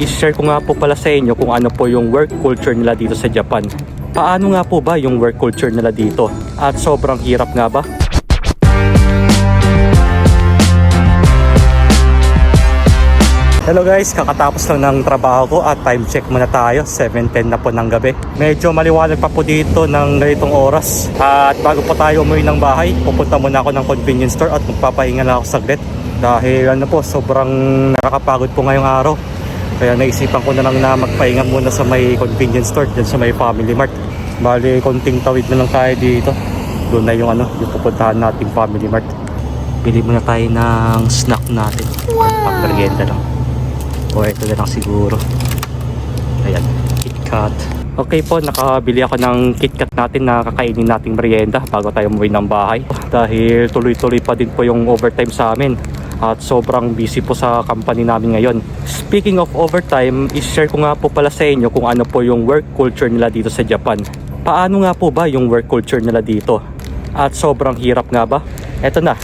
I-share ko nga po pala sa inyo kung ano po yung work culture nila dito sa Japan. Paano nga po ba yung work culture nila dito? At sobrang hirap nga ba? Hello guys, kakatapos lang ng trabaho ko at time check muna tayo. 7:10 na po ng gabi. Medyo maliwanag pa po dito ng ganitong oras. At bago po tayo umuwi ng bahay, pupunta muna ako ng convenience store at magpapahinga na ako saglit. Dahil sobrang nakakapagod po ngayong araw. Kaya naisipan ko na lang na magpahinga muna sa may convenience store, dyan sa may Family Mart. Bali, konting tawid na lang tayo dito. Doon na yung yung pupuntahan nating Family Mart. Bili muna tayo ng snack natin. Pag-merienda lang. O ito na lang siguro. Ayan, KitKat. Okay po, nakabili ako ng KitKat natin na kakainin nating merienda bago tayo umuwi ng bahay. Dahil tuloy-tuloy pa din po yung overtime sa amin. At sobrang busy po sa company namin ngayon. Speaking of overtime, i-share ko nga po pala sa inyo kung ano po yung work culture nila dito sa Japan. Paano nga po ba yung work culture nila dito? At sobrang hirap nga ba? Eto na.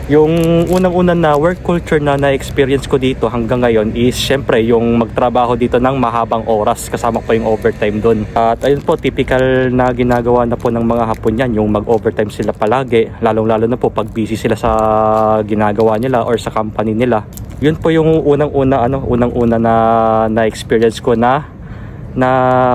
Yung unang-unang na work culture na na-experience ko dito hanggang ngayon is syempre yung magtrabaho dito ng mahabang oras, kasama ko yung overtime doon. At ayun po, typical na ginagawa na po ng mga Hapon yan, yung mag-overtime sila palagi, lalong-lalo na po pag busy sila sa ginagawa nila or sa company nila. Yun po yung unang-una na-experience ko na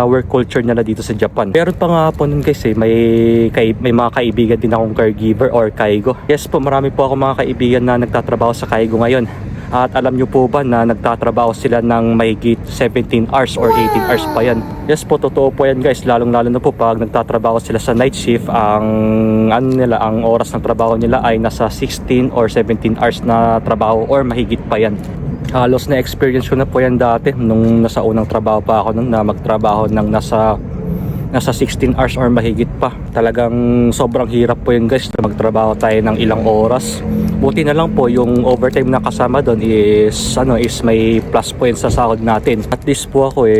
work culture nila dito sa Japan. Pero pa nga po nun guys may mga kaibigan din akong caregiver or kaigo. Yes po, marami po ako mga kaibigan na nagtatrabaho sa kaigo ngayon. At alam nyo po ba na nagtatrabaho sila ng mahigit 17 hours or 18 hours pa yan. Yes po, totoo po yan guys. Lalong-lalo na po pag nagtatrabaho sila sa night shift, ang oras ng trabaho nila ay nasa 16 or 17 hours na trabaho or mahigit pa yan. Halos na experience ko na po yan dati nung nasa unang trabaho pa ako na magtrabaho ng nasa 16 hours or mahigit pa. Talagang sobrang hirap po yun guys na magtrabaho tayo ng ilang oras. Buti na lang po yung overtime na kasama doon is may plus points sa sahod natin. At least po ako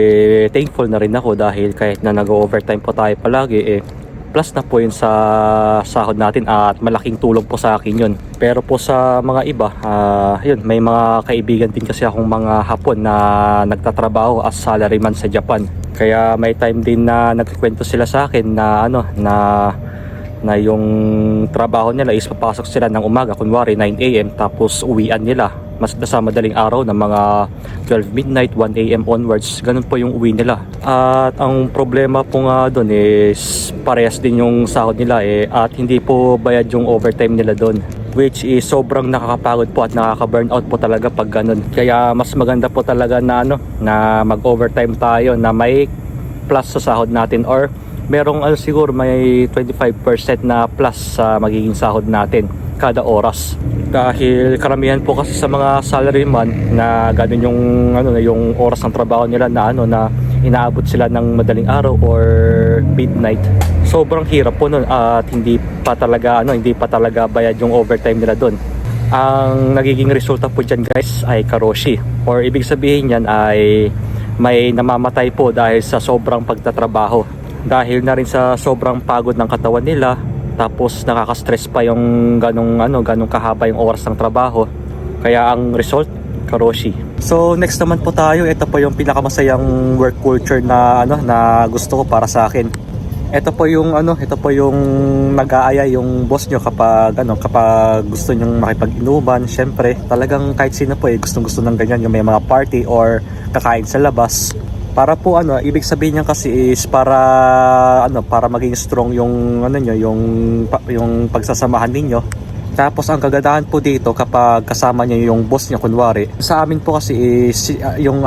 thankful na rin ako dahil kahit na nag-overtime po tayo palagi plus na po yun sa sahod natin at malaking tulong po sa akin yun. Pero po sa mga iba, may mga kaibigan din kasi akong mga Hapon na nagtatrabaho as salaryman sa Japan. Kaya may time din na nagkikwento sila sa akin na yung trabaho nila is papasok sila ng umaga, kunwari 9 AM, tapos uwian nila mas sa madaling araw ng mga 12 midnight, 1 AM onwards. Ganun po yung uwi nila. At ang problema po nga doon is parehas din yung sahod nila at hindi po bayad yung overtime nila doon, which is sobrang nakakapagod po at nakaka-burnout po talaga pag ganun. Kaya mas maganda po talaga na na mag-overtime tayo na may plus sa sahod natin or merong siguro may 25% na plus sa magiging sahod natin kada oras. Dahil karamihan po kasi sa mga salaryman na ganun yung oras ng trabaho nila na inaabot sila ng madaling araw or midnight. Sobrang hirap po nun at hindi pa talaga bayad yung overtime nila doon. Ang nagiging resulta po dyan guys ay karoshi, or ibig sabihin yan ay may namamatay po dahil sa sobrang pagtatrabaho. Dahil na rin sa sobrang pagod ng katawan nila, tapos nakaka-stress pa yung ganong kahaba yung oras ng trabaho. Kaya ang result, karoshi. So next naman po tayo, ito po yung pinakamasayang work culture na na gusto ko para sa akin. Ito po yung nag-aaya yung boss nyo kapag gusto nyong makipag-inuman. Syempre, talagang kahit sino po gustong-gusto ng ganyan, yung may mga party or kakain sa labas. Para po ibig sabihin niyan kasi is para maging strong yung yung pagsasamahan ninyo. Tapos ang kagandahan po dito kapag kasama niyo yung boss niya, kunwari. Sa amin po kasi is yung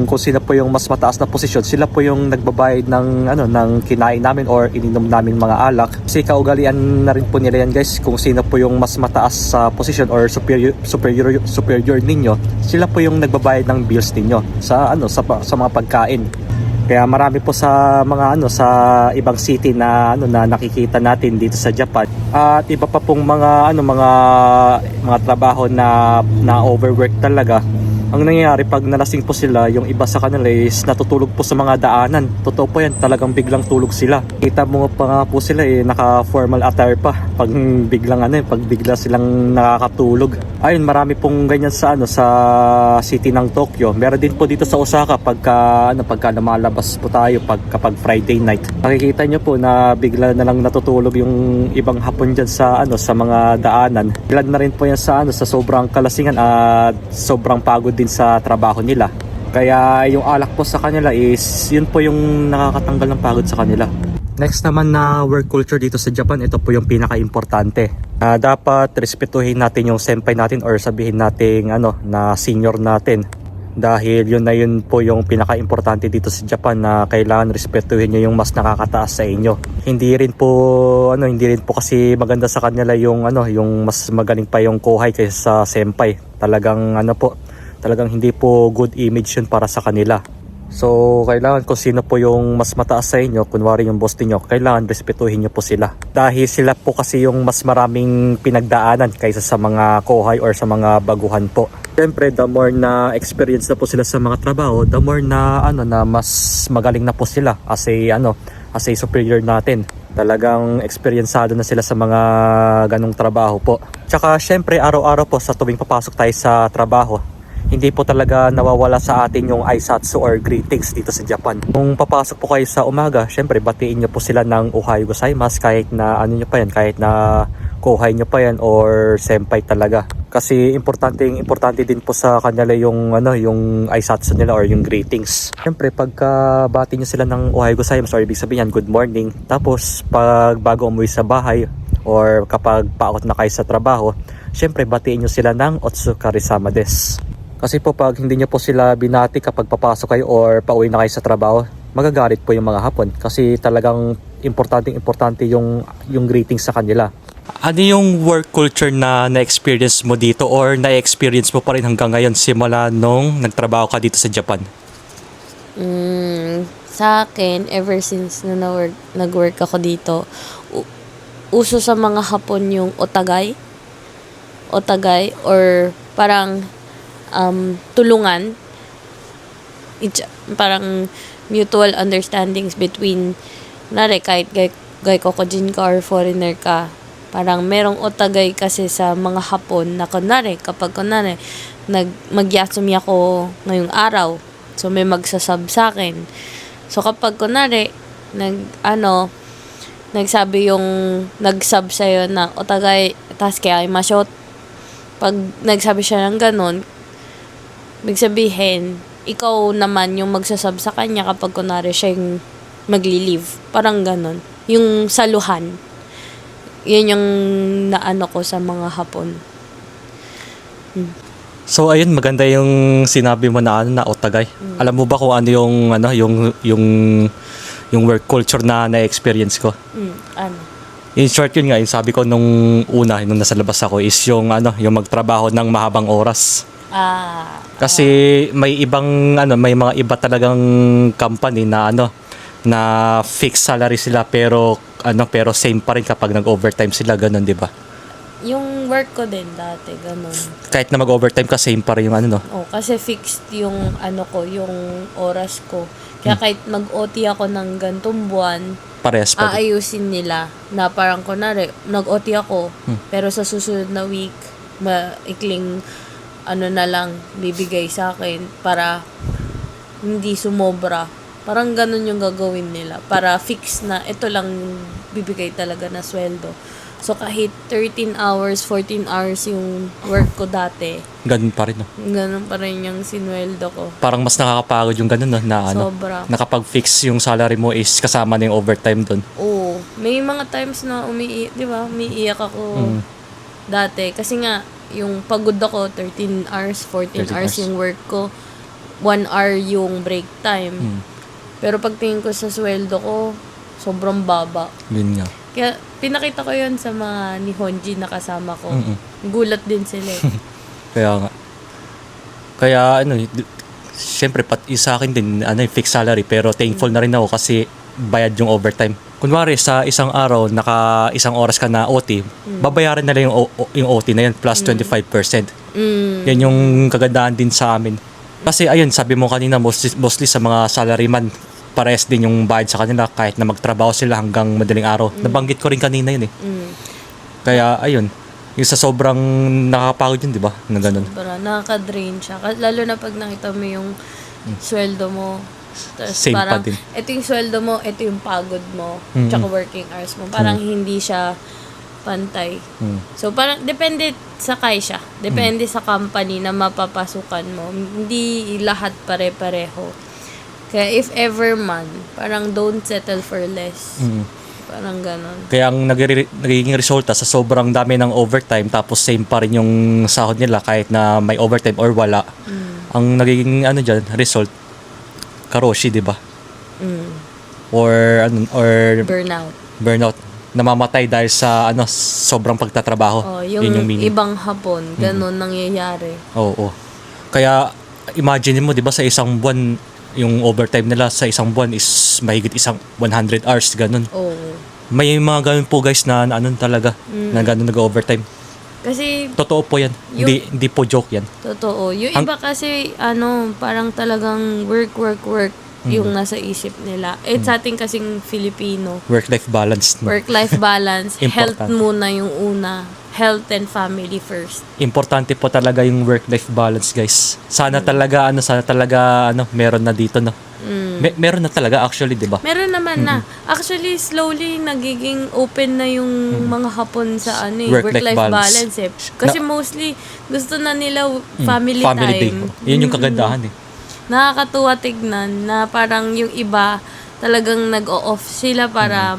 kung sino po yung mas mataas na posisyon, sila po yung nagbabayad ng kinain namin or ininom namin mga alak. Kasi kaugalian na rin po nila yan guys, kung sino po yung mas mataas sa posisyon or superior ninyo, sila po yung nagbabayad ng bills ninyo sa mga pagkain. Kaya marami po sa mga sa ibang city na na nakikita natin dito sa Japan. At iba pa pong mga trabaho na overwork talaga. Ang nangyayari pag nalasing po sila, yung iba sa kanila is natutulog po sa mga daanan. Totoo po yan, talagang biglang tulog sila. Kita mo pa nga po sila naka-formal attire pa. Pag biglang pag bigla silang nakakatulog. Ayun, marami pong ganyan sa sa city ng Tokyo. Meron din po dito sa Osaka pagka lumalabas po tayo kapag Friday night. Nakikita nyo po na bigla na lang natutulog yung ibang Hapon dyan sa sa mga daanan. Ilan na rin po yan sa sa sobrang kalasingan at sobrang pagod din sa trabaho nila. Kaya yung alak po sa kanila is yun po yung nakakatanggal ng pagod sa kanila. Next naman na work culture dito sa Japan, ito po yung pinaka-importante. Dapat respetuhin natin yung senpai natin or sabihin natin na senior natin. Dahil yun po yung pinaka-importante dito sa Japan na kailangan respetuhin nyo yung mas nakakataas sa inyo. Hindi rin po kasi maganda sa kanila yung mas magaling pa yung kohai kaysa sa senpai. Talagang hindi po good image yun para sa kanila. So, kailangan kung sino po yung mas mataas sa inyo, kunwari yung boss niyo, kailangan respetuhin niyo po sila. Dahil sila po kasi yung mas maraming pinagdaanan kaysa sa mga kohai or sa mga baguhan po. Siyempre, the more na experience na po sila sa mga trabaho, the more na na mas magaling na po sila as a superior natin. Talagang eksperyensado na sila sa mga ganong trabaho po. Tsaka syempre, araw-araw po sa tuwing papasok tayo sa trabaho, hindi po talaga nawawala sa atin yung aisatsu or greetings dito sa Japan. Kung papasok po kayo sa umaga, syempre batiin nyo po sila ng ohayo gozaimasu kahit na kahit na kohai nyo pa yan or senpai talaga. Kasi importante din po sa kanila yung yung aisatsu nila or yung greetings. Syempre pagka bati nyo sila ng ohayo gozaimasu or ibig sabihin yan good morning. Tapos pag bago umuwi sa bahay or kapag paakot na kayo sa trabaho, syempre batiin nyo sila ng otsukaresama desu. Kasi po pag hindi nyo po sila binati kapag papasok kayo or pauwi na kayo sa trabaho, magagalit po yung mga Hapon kasi talagang importante yung greeting sa kanila. Ano yung work culture na na-experience mo dito or na-experience mo pa rin hanggang ngayon simula nung nagtrabaho ka dito sa Japan? Sa akin, ever since na nag-work ako dito, uso sa mga Hapon yung otagay or parang tulungan, parang mutual understandings between kahit gaikokojin ka or foreigner ka, parang merong otagay kasi sa mga Hapon na kapag magyasumi ako ngayong araw, so may magsasub sa akin. So kapag nagsabi yung nagsub sa'yo na otagay tas kaya mashot, pag nagsabi siya ng ganun, ibig sabihin, ikaw naman yung magsasub sa kanya kapag siya yung magli-leave. Parang ganon. Yung saluhan. Yun yung ko sa mga Hapon. So ayun, maganda yung sinabi mo na otagay. Alam mo ba kung ano yung work culture na na-experience ko? In short yun nga, yung sabi ko nung nasa labas ako is yung magtrabaho ng mahabang oras. Kasi may mga iba talagang company na na fixed salary sila pero same pa rin kapag nag-overtime sila, ganun, 'di ba? Yung work ko din dati ganun. Kahit na mag-overtime ka, same pa rin yung kasi fixed yung yung oras ko. Kaya kahit mag-OT ako ng gantong buwan, parehas pa din. Aayusin nila na parang nag-OT ako, pero sa susunod na week maikling na lang bibigay sa akin para hindi sumobra. Parang ganun yung gagawin nila. Para fix na ito lang bibigay talaga na sweldo. So kahit 13 hours, 14 hours yung work ko dati, ganun pa rin, no? Ganun pa rin yung sinweldo ko. Parang mas nakakapagod yung ganun, no? Na Sobra. nakapag-fix yung salary mo is kasama na yung overtime doon. Oo. May mga times na umiiyak ako dati. Kasi nga, yung pagod ako, 13 hours, 14 hours yung work ko. 1 hour yung break time. Pero pagtingin ko sa sweldo ko, sobrang baba. Yun nga. Kaya pinakita ko yun sa mga Nihonji na kasama ko. Gulat din sila. Kaya nga. Kaya syempre sa akin din fixed salary pero thankful na rin ako kasi bayad yung overtime. Kunwari sa isang araw isang oras ka na OT, babayaran na lang yung OT na yun plus 25%. Yan yung kagandahan din sa amin. Kasi ayun, sabi mo kanina, mostly sa mga salaryman, pares din yung bayad sa kanila kahit na magtrabaho sila hanggang madaling araw. Nabanggit ko rin kanina yun eh. Kaya ayun, yung sa sobrang nakakapagod yun, di ba? Na ganun. Para nakaka-drain siya. Lalo na pag nakita mo yung sweldo mo. Tapos Same pa parang, din. ito yung sweldo mo, ito yung pagod mo, tsaka working hours mo. Parang hindi siya pantay. So, parang depende sa siya. Depende sa company na mapapasukan mo. Hindi lahat pare-pareho. Kaya if ever man, parang don't settle for less. Parang ganon. Kaya ang nagiging resulta sa sobrang dami ng overtime tapos same pa rin yung sahod nila kahit na may overtime or wala. Ang nagiging dyan, result, karoshi, di ba? Or burnout. Namamatay dahil sa sobrang pagtatrabaho. Yung Yun yung meaning. ibang hapon, ganon nangyayari. Oo. Kaya imagine mo, di ba, sa isang buwan, yung overtime nila sa isang buwan is mahigit 100 hours, ganun. Oo. May mga ganun po guys na talaga, na ganun nag-overtime. Kasi, Totoo po yan. Hindi po joke yan. totoo. Yung iba kasi, parang talagang work, yung nasa isip nila. Sa ating kasing Filipino, Work-life balance. work-life balance, health Important. muna yung una. Health and family first. Importante po talaga yung work-life balance, guys. Sana talaga, meron na dito, no? Meron na talaga, actually, di ba? Meron naman na. Actually, slowly, nagiging open na yung mga hapon sa Work-life work-life balance. balance. Kasi mostly, gusto na nila family day. time. Yun yung kagandahan, eh. Nakakatuwa tignan na parang yung iba talagang nag-o-off sila para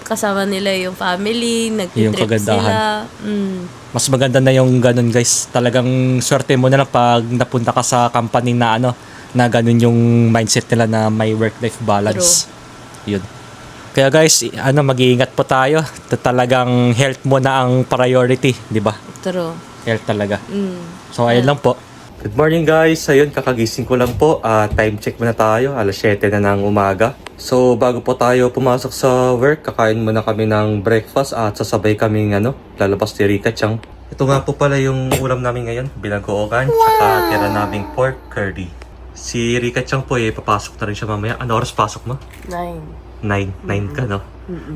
kasama nila yung family, Yung nag-trip kagandahan. sila. Mas maganda na yung ganun, guys. Talagang swerte mo na lang pag napunta ka sa company na na ganun yung mindset nila na may work-life balance. Yun. Kaya guys, mag-iingat po tayo. Talagang health mo na ang priority, di ba? True. Health talaga. So, ayun lang po. Good morning guys. Ayun, kakagising ko lang po. Time check muna tayo. 7:00 na ng umaga. So, bago po tayo pumasok sa work, kakain muna kami ng breakfast at sasabay kaming lalabas ni Rika Chang. Ito nga po pala yung ulam namin ngayon. Binagookan, tsaka tira naming pork curry. Si Rika Chang po papasok na rin siya mamaya. Ano oras pasok mo? 9. 9 ka, no?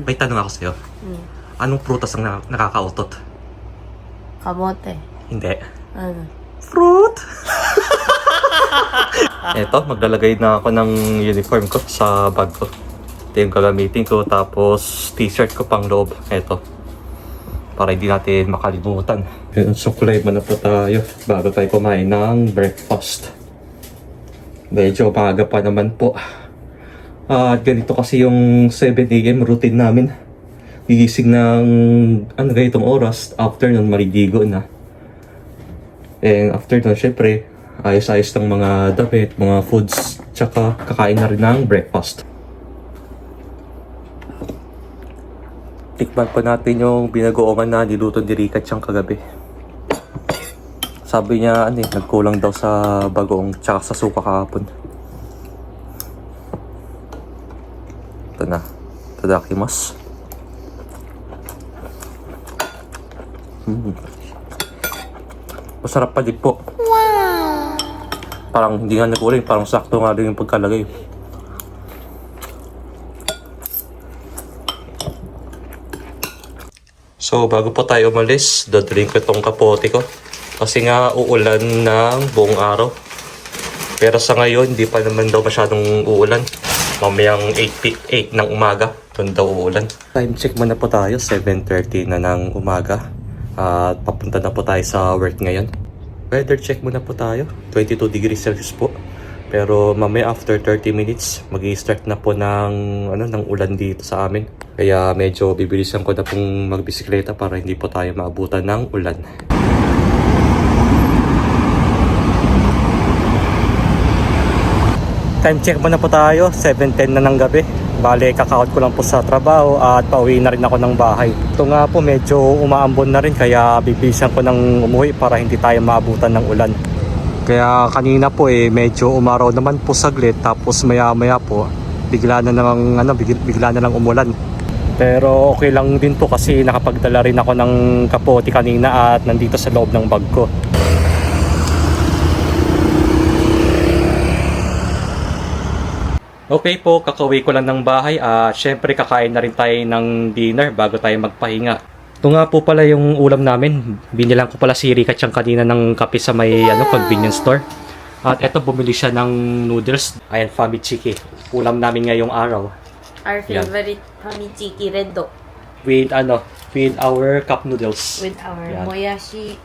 May tanong ako sa'yo. Anong prutas ang nakakautot? Kamote. Hindi. Ano? Fruit! Eto, maglalagay na ako ng uniform ko sa bag ko. Ito yung gagamitin ko. Tapos, t-shirt ko pang loob. Eto. Para hindi natin makalimutan. Yun, suklay muna po tayo bago tayo kumain ng breakfast. Medyo maaga pa naman po. At ganito kasi yung 7 AM routine namin. Gigising ng ganitong oras. After nun, maliligo na. And after nun, syempre, ayos-ayos ng mga damit, mga foods, tsaka kakain na rin ng breakfast. Tikman pa natin yung binagoongan na niluto ni Rika Chang kagabi. Sabi niya, nagkulang daw sa bagoong tsaka sa suka kahapon. Ito na. Tadakimasu. Masarap pa din po. Wow! Parang hindi nga nag-uling, parang sakto nga din yung pagkalagay. So, bago po tayo umalis, dadalhin ko itong kapote ko. Kasi nga, uulan ng buong araw. Pero sa ngayon, hindi pa naman daw masyadong uulan. Mamayang 8 ng umaga, doon daw uulan. Time check muna po tayo, 7:30 na ng umaga. At papunta na po tayo sa work ngayon. Weather check muna po tayo, 22 degrees Celsius po. Pero mamaya after 30 minutes, mag-i-start na po ng ulan dito sa amin. Kaya medyo bibilisan ko na pong magbisikleta para hindi po tayo maabutan ng ulan. Time check muna po tayo, 7:10 na ng gabi. Bale, kakaot ko lang po sa trabaho at pauwi na rin ako ng bahay. Ito nga po, medyo umaambon na rin kaya bibilisan ko ng umuwi para hindi tayo maabutan ng ulan. Kaya kanina po medyo umaraw naman po saglit tapos maya-maya po bigla na lang umulan. Pero okay lang din po kasi nakapagdala rin ako ng kapote kanina at nandito sa loob ng bag ko. Okay po, kakauwi ko lang ng bahay. Syempre kakain na rin tayo ng dinner bago tayo magpahinga. Ito nga po pala yung ulam namin. Binilang ko pala si Rika Chang kanina ng kape sa may convenience store. At eto, bumili siya ng noodles. Ayan, Famichiki. Ulam namin ngayong araw. Our favorite Famichiki Reddo. With with our cup noodles. With our Yan. moyashi